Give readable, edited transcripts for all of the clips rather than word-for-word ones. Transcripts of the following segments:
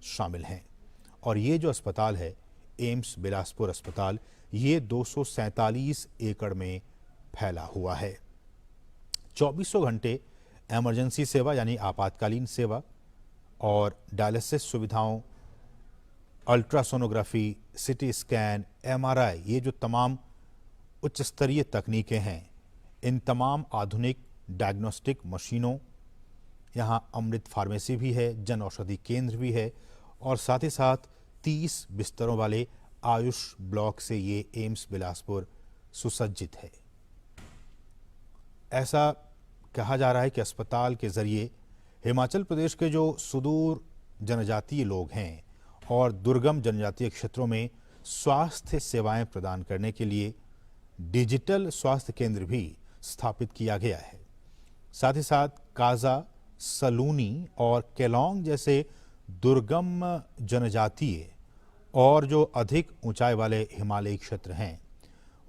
शामिल हैं। और ये जो अस्पताल है, एम्स बिलासपुर अस्पताल, ये 247 एकड़ में फैला हुआ है। 24 घंटे इमरजेंसी सेवा यानी आपातकालीन सेवा और डायलिसिस सुविधाओं, अल्ट्रासोनोग्राफी, सिटी स्कैन, एमआरआई, ये जो तमाम उच्च स्तरीय तकनीकें हैं, इन तमाम आधुनिक डायग्नोस्टिक मशीनों, यहाँ अमृत फार्मेसी भी है, जन औषधि केंद्र भी है और साथ ही साथ 30 बिस्तरों वाले आयुष ब्लॉक से ये एम्स बिलासपुर सुसज्जित है। ऐसा कहा जा रहा है कि अस्पताल के जरिए हिमाचल प्रदेश के जो सुदूर जनजातीय लोग हैं और दुर्गम जनजातीय क्षेत्रों में स्वास्थ्य सेवाएं प्रदान करने के लिए डिजिटल स्वास्थ्य केंद्र भी स्थापित किया गया है। साथ ही साथ काजा, सलूनी और केलोंग जैसे दुर्गम जनजातीय और जो अधिक ऊंचाई वाले हिमालयी क्षेत्र हैं,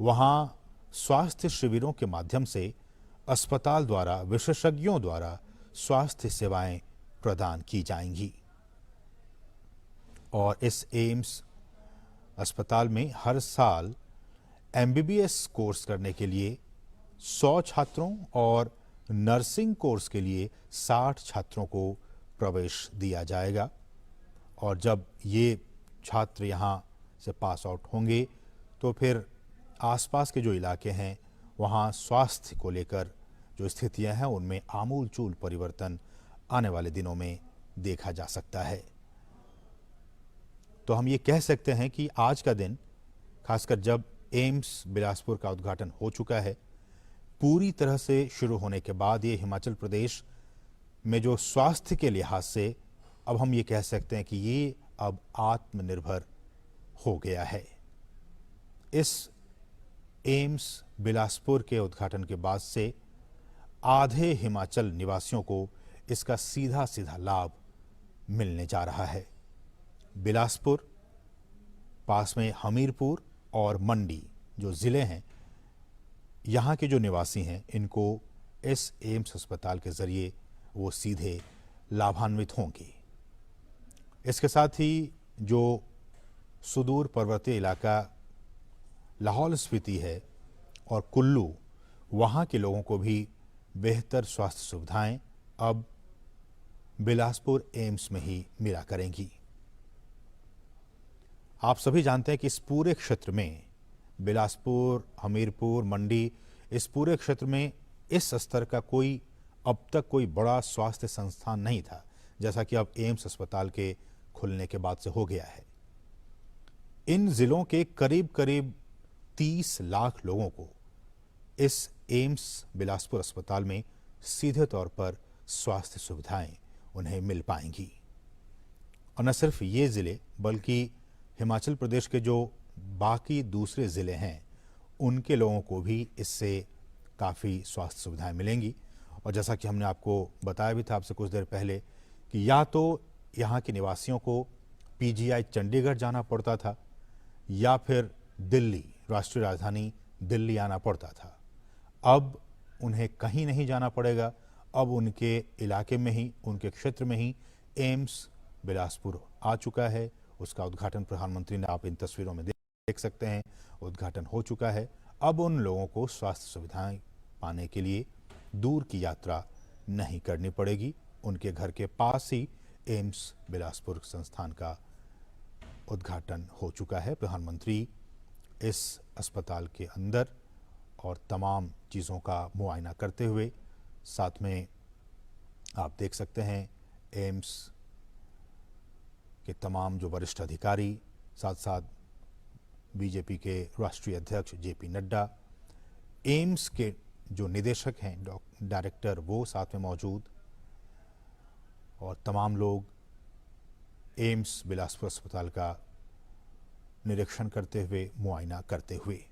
वहां स्वास्थ्य शिविरों के माध्यम से अस्पताल द्वारा विशेषज्ञों द्वारा स्वास्थ्य सेवाएं प्रदान की जाएंगी। और इस एम्स अस्पताल में हर साल एमबीबीएस कोर्स करने के लिए 100 छात्रों और नर्सिंग कोर्स के लिए 60 छात्रों को प्रवेश दिया जाएगा। और जब ये छात्र यहाँ से पास आउट होंगे तो फिर आसपास के जो इलाके हैं वहाँ स्वास्थ्य को लेकर जो स्थितियां हैं उनमें आमूलचूल परिवर्तन आने वाले दिनों में देखा जा सकता है। तो हम ये कह सकते हैं कि आज का दिन, खासकर जब एम्स बिलासपुर का उद्घाटन हो चुका है, पूरी तरह से शुरू होने के बाद ये हिमाचल प्रदेश में जो स्वास्थ्य के लिहाज से अब हम ये कह सकते हैं कि ये अब आत्मनिर्भर हो गया है। इस एम्स बिलासपुर के उद्घाटन के बाद से आधे हिमाचल निवासियों को इसका सीधा सीधा लाभ मिलने जा रहा है। बिलासपुर, पास में हमीरपुर और मंडी जो ज़िले हैं, यहाँ के जो निवासी हैं, इनको इस एम्स अस्पताल के ज़रिए वो सीधे लाभान्वित होंगे। इसके साथ ही जो सुदूर पर्वतीय इलाका लाहौल स्पीति है और कुल्लू, वहाँ के लोगों को भी बेहतर स्वास्थ्य सुविधाएं अब बिलासपुर एम्स में ही मिला करेंगी। आप सभी जानते हैं कि इस पूरे क्षेत्र में, बिलासपुर, हमीरपुर, मंडी, इस पूरे क्षेत्र में इस स्तर का कोई अब तक कोई बड़ा स्वास्थ्य संस्थान नहीं था, जैसा कि अब एम्स अस्पताल के खुलने के बाद से हो गया है। इन जिलों के करीब करीब 30 लाख लोगों को इस एम्स बिलासपुर अस्पताल में सीधे तौर पर स्वास्थ्य सुविधाएं उन्हें मिल पाएंगी। और न सिर्फ ये ज़िले, बल्कि हिमाचल प्रदेश के जो बाकी दूसरे ज़िले हैं, उनके लोगों को भी इससे काफ़ी स्वास्थ्य सुविधाएं मिलेंगी। और जैसा कि हमने आपको बताया भी था आपसे कुछ देर पहले कि या तो यहाँ के निवासियों को पीजीआई चंडीगढ़ जाना पड़ता था या फिर दिल्ली, राष्ट्रीय राजधानी दिल्ली आना पड़ता था। अब उन्हें कहीं नहीं जाना पड़ेगा। अब उनके इलाके में ही, उनके क्षेत्र में ही एम्स बिलासपुर आ चुका है। उसका उद्घाटन प्रधानमंत्री ने, आप इन तस्वीरों में देख सकते हैं, उद्घाटन हो चुका है। अब उन लोगों को स्वास्थ्य सुविधाएं पाने के लिए दूर की यात्रा नहीं करनी पड़ेगी। उनके घर के पास ही एम्स बिलासपुर संस्थान का उद्घाटन हो चुका है। प्रधानमंत्री इस अस्पताल के अंदर और तमाम चीज़ों का मुआयना करते हुए, साथ में आप देख सकते हैं एम्स के तमाम जो वरिष्ठ अधिकारी, साथ साथ बीजेपी के राष्ट्रीय अध्यक्ष जेपी नड्डा, एम्स के जो निदेशक हैं, डायरेक्टर, वो साथ में मौजूद, और तमाम लोग एम्स बिलासपुर अस्पताल का निरीक्षण करते हुए, मुआयना करते हुए।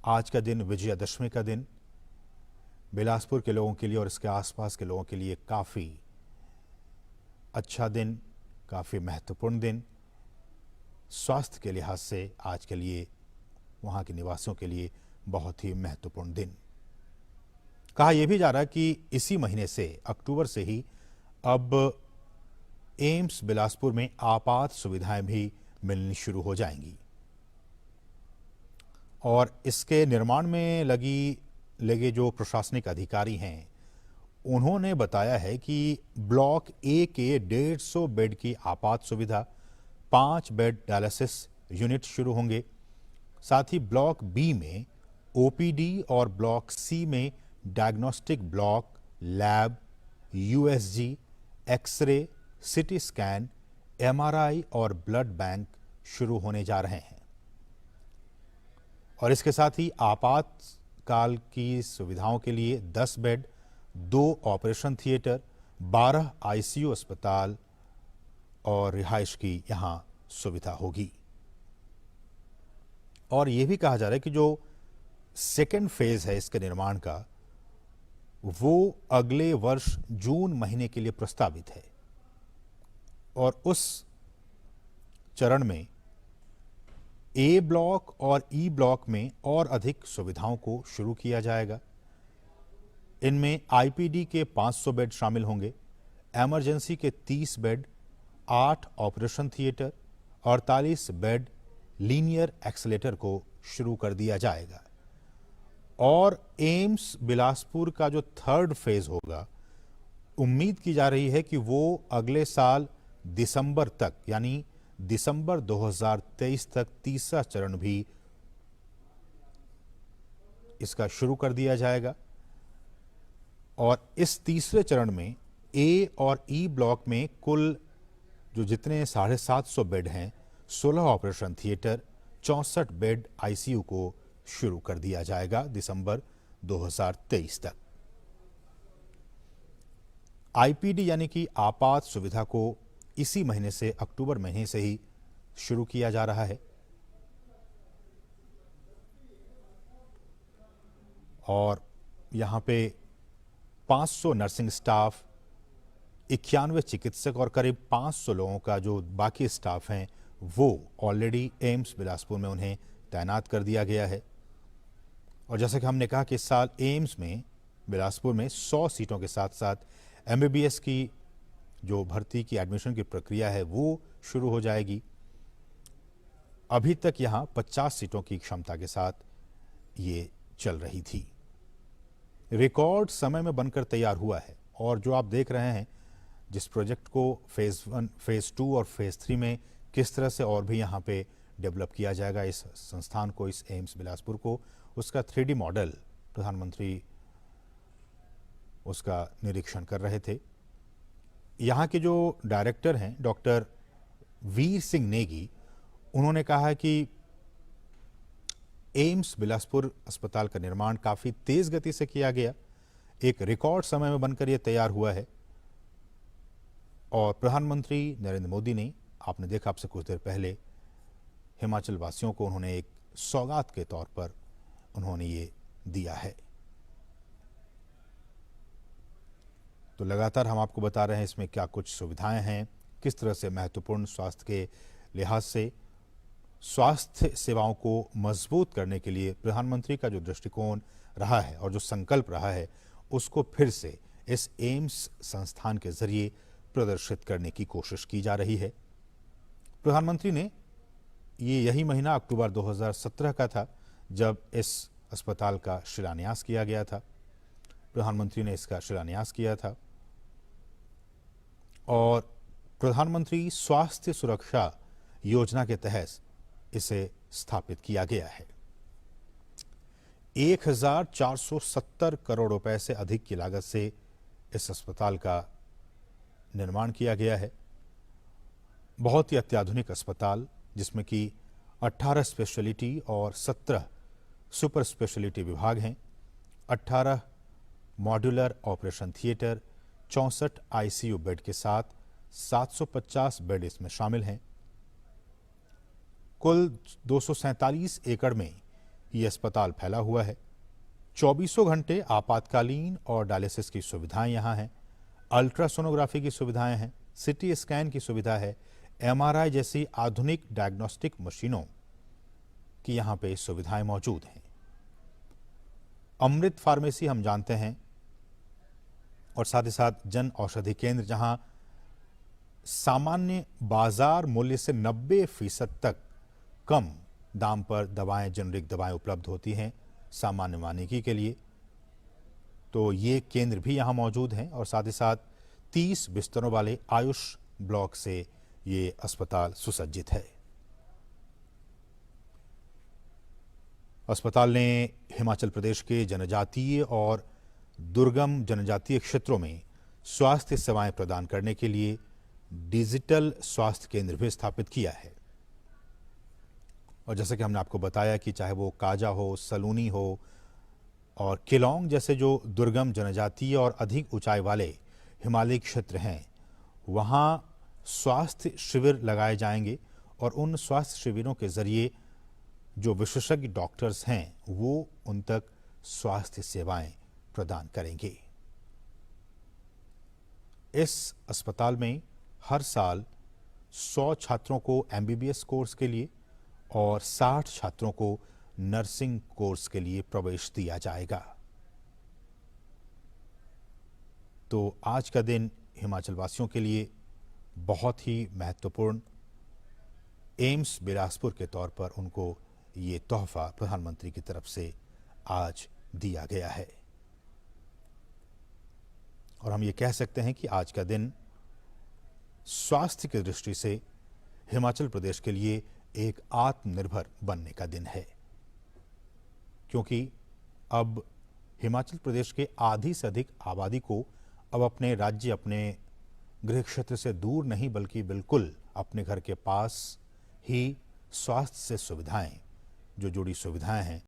आज का दिन, विजयादशमी का दिन, बिलासपुर के लोगों के लिए और इसके आसपास के लोगों के लिए काफ़ी अच्छा दिन, काफ़ी महत्वपूर्ण दिन, स्वास्थ्य के लिहाज से आज के लिए, वहाँ के निवासियों के लिए बहुत ही महत्वपूर्ण दिन। कहा यह भी जा रहा है कि इसी महीने से, अक्टूबर से ही अब एम्स बिलासपुर में आपात सुविधाएं भी मिलनी शुरू हो जाएंगी और इसके निर्माण में लगे जो प्रशासनिक अधिकारी हैं, उन्होंने बताया है कि ब्लॉक ए के 150 बेड की आपात सुविधा, 5 बेड डायलिसिस यूनिट शुरू होंगे। साथ ही ब्लॉक बी में ओपीडी और ब्लॉक सी में diagnostic block, lab, USG, x-ray, CT scan, MRI और ब्लड बैंक शुरू होने जा रहे हैं। और इसके साथ ही आपातकाल की सुविधाओं के लिए 10 बेड, 2 ऑपरेशन थिएटर, 12 आईसीयू अस्पताल और रिहाइश की यहां सुविधा होगी। और यह भी कहा जा रहा है कि जो सेकेंड फेज है इसके निर्माण का, वो अगले वर्ष जून महीने के लिए प्रस्तावित है और उस चरण में ए ब्लॉक और ई ब्लॉक में और अधिक सुविधाओं को शुरू किया जाएगा। इनमें आईपीडी के 500 बेड शामिल होंगे, इमरजेंसी के 30 bed, 8 operation theatre, 48 bed linear accelerator को शुरू कर दिया जाएगा। और एम्स बिलासपुर का जो थर्ड फेज होगा, उम्मीद की जा रही है कि वो अगले साल दिसंबर तक, यानी दिसंबर 2023 तक तीसरा चरण भी इसका शुरू कर दिया जाएगा। और इस तीसरे चरण में ए और ई ब्लॉक में कुल जो जितने 750 बेड हैं, 16 ऑपरेशन थिएटर, 64 बेड आईसीयू को शुरू कर दिया जाएगा दिसंबर 2023 तक। आईपीडी यानी कि आपात सुविधा को इसी महीने से, अक्टूबर महीने से ही शुरू किया जा रहा है। और यहां पे 500 नर्सिंग स्टाफ, 91 चिकित्सक और करीब 500 लोगों का जो बाकी स्टाफ हैं, वो ऑलरेडी एम्स बिलासपुर में उन्हें तैनात कर दिया गया है। और जैसा कि हमने कहा कि इस साल एम्स में बिलासपुर में 100 सीटों के साथ साथ एमबीबीएस की जो भर्ती की एडमिशन की प्रक्रिया है वो शुरू हो जाएगी। अभी तक यहां 50 सीटों की क्षमता के साथ ये चल रही थी। रिकॉर्ड समय में बनकर तैयार हुआ है और जो आप देख रहे हैं, जिस प्रोजेक्ट को फेज 1, फेज 2 और फेज 3 में किस तरह से और भी यहाँ पे डेवलप किया जाएगा इस संस्थान को, इस एम्स बिलासपुर को, उसका 3D मॉडल प्रधानमंत्री उसका निरीक्षण कर रहे थे। यहाँ के जो डायरेक्टर हैं डॉक्टर वीर सिंह नेगी, उन्होंने कहा है कि एम्स बिलासपुर अस्पताल का निर्माण काफ़ी तेज़ गति से किया गया, एक रिकॉर्ड समय में बनकर यह तैयार हुआ है। और प्रधानमंत्री नरेंद्र मोदी ने, आपने देखा आपसे कुछ देर पहले, हिमाचल वासियों को उन्होंने एक सौगात के तौर पर उन्होंने ये दिया है। तो लगातार हम आपको बता रहे हैं इसमें क्या कुछ सुविधाएं हैं, किस तरह से महत्वपूर्ण स्वास्थ्य के लिहाज से स्वास्थ्य सेवाओं को मजबूत करने के लिए प्रधानमंत्री का जो दृष्टिकोण रहा है और जो संकल्प रहा है, उसको फिर से इस एम्स संस्थान के जरिए प्रदर्शित करने की कोशिश की जा रही है। प्रधानमंत्री ने यही महीना अक्टूबर 2017 का था जब इस अस्पताल का शिलान्यास किया गया था। प्रधानमंत्री ने इसका शिलान्यास किया था और प्रधानमंत्री स्वास्थ्य सुरक्षा योजना के तहत इसे स्थापित किया गया है। 1470 करोड़ रुपए से अधिक की लागत से इस अस्पताल का निर्माण किया गया है। बहुत ही अत्याधुनिक अस्पताल, जिसमें कि 18 स्पेशलिटी और 17 सुपर स्पेशलिटी विभाग हैं, 18 modular operation theatre, 64 ICU bed के साथ 750 बेड इसमें शामिल हैं। कुल 247 एकड़ में ये अस्पताल फैला हुआ है। 24 घंटे आपातकालीन और डायलिसिस की सुविधाएं यहाँ हैं, अल्ट्रासोनोग्राफी की सुविधाएं हैं, सिटी स्कैन की सुविधा है, एमआरआई जैसी आधुनिक डायग्नोस्टिक मशीनों की यहाँ पे सुविधाएं मौजूद हैं। अमृत फार्मेसी हम जानते हैं और साथ ही साथ जन औषधि केंद्र, जहाँ सामान्य बाजार मूल्य से 90% तक कम दाम पर दवाएं, जेनरिक दवाएं उपलब्ध होती हैं सामान्य मानविकी के लिए। तो ये केंद्र भी यहाँ मौजूद हैं और साथ ही साथ 30 बिस्तरों वाले आयुष ब्लॉक से ये अस्पताल सुसज्जित है। अस्पताल ने हिमाचल प्रदेश के जनजातीय और दुर्गम जनजातीय क्षेत्रों में स्वास्थ्य सेवाएं प्रदान करने के लिए डिजिटल स्वास्थ्य केंद्र भी स्थापित किया है। और जैसे कि हमने आपको बताया कि चाहे वो काजा हो, सलूनी हो और केलोंग जैसे जो दुर्गम जनजातीय और अधिक ऊंचाई वाले हिमालयी क्षेत्र हैं, वहाँ स्वास्थ्य शिविर लगाए जाएंगे और उन स्वास्थ्य शिविरों के जरिए जो विशेषज्ञ डॉक्टर्स हैं वो उन तक स्वास्थ्य सेवाएं प्रदान करेंगे। इस अस्पताल में हर साल 100 छात्रों को एमबीबीएस कोर्स के लिए और 60 छात्रों को नर्सिंग कोर्स के लिए प्रवेश दिया जाएगा। तो आज का दिन हिमाचल वासियों के लिए बहुत ही महत्वपूर्ण, एम्स बिलासपुर के तौर पर उनको ये तोहफा प्रधानमंत्री की तरफ से आज दिया गया है। और हम ये कह सकते हैं कि आज का दिन स्वास्थ्य की दृष्टि से हिमाचल प्रदेश के लिए एक आत्मनिर्भर बनने का दिन है, क्योंकि अब हिमाचल प्रदेश के आधी से अधिक आबादी को अब अपने राज्य, अपने गृह क्षेत्र से दूर नहीं बल्कि बिल्कुल अपने घर के पास ही स्वास्थ्य से सुविधाएं, जो जुड़ी सुविधाएं हैं,